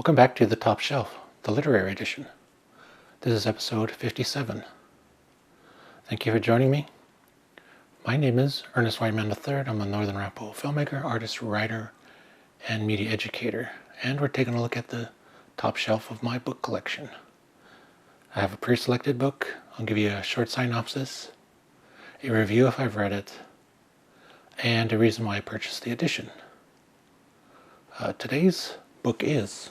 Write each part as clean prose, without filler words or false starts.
Welcome back to The Top Shelf, the literary edition. This is episode 57. Thank you for joining me. My name is Ernest Whiteman III. I'm a Northern Arapaho filmmaker, artist, writer, and media educator. And we're taking a look at the top shelf of my book collection. I have a pre-selected book. I'll give you a short synopsis, a review if I've read it, and a reason why I purchased the edition. Today's book is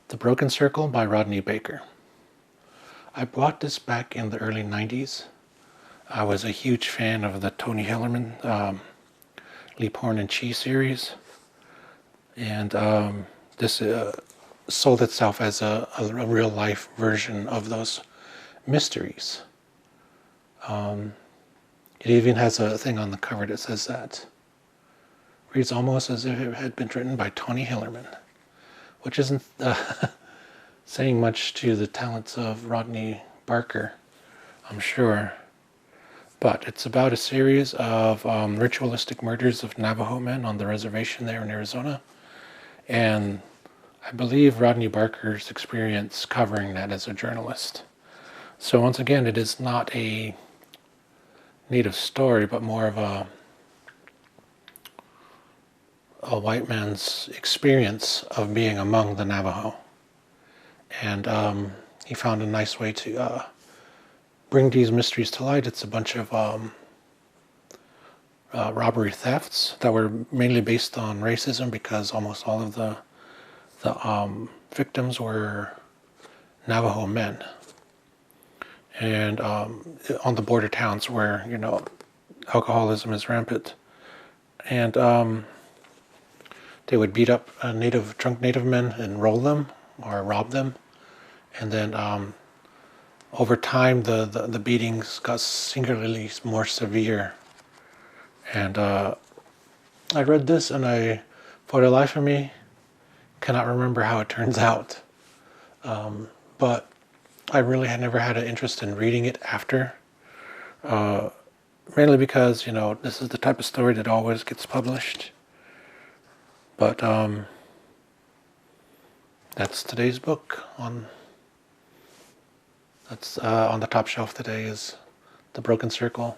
The Broken Circle by Rodney Barker. I bought this back in the early 90s. I was a huge fan of the Tony Hillerman, Leap Horn and Cheese series. And this sold itself as a real life version of those mysteries. It even has a thing on the cover that says that. Reads almost as if it had been written by Tony Hillerman, which isn't saying much to the talents of Rodney Barker, I'm sure. But it's about a series of ritualistic murders of Navajo men on the reservation there in Arizona. And I believe Rodney Barker's experience covering that as a journalist. So once again, it is not a native story, but more of a white man's experience of being among the Navajo. And he found a nice way to bring these mysteries to light. It's a bunch of robbery thefts that were mainly based on racism, because almost all of the victims were Navajo men. And on the border towns where, alcoholism is rampant. And they would beat up drunk native men and roll them or rob them. And then over time, the beatings got singularly more severe. And I read this, and for the life of me, cannot remember how it turns out. But I really had never had an interest in reading it after. Mainly because, this is the type of story that always gets published. But that's today's book. On the top shelf today is The Broken Circle,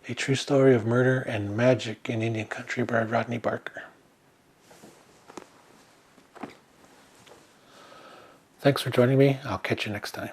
a true story of murder and magic in Indian country by Rodney Barker. Thanks for joining me. I'll catch you next time.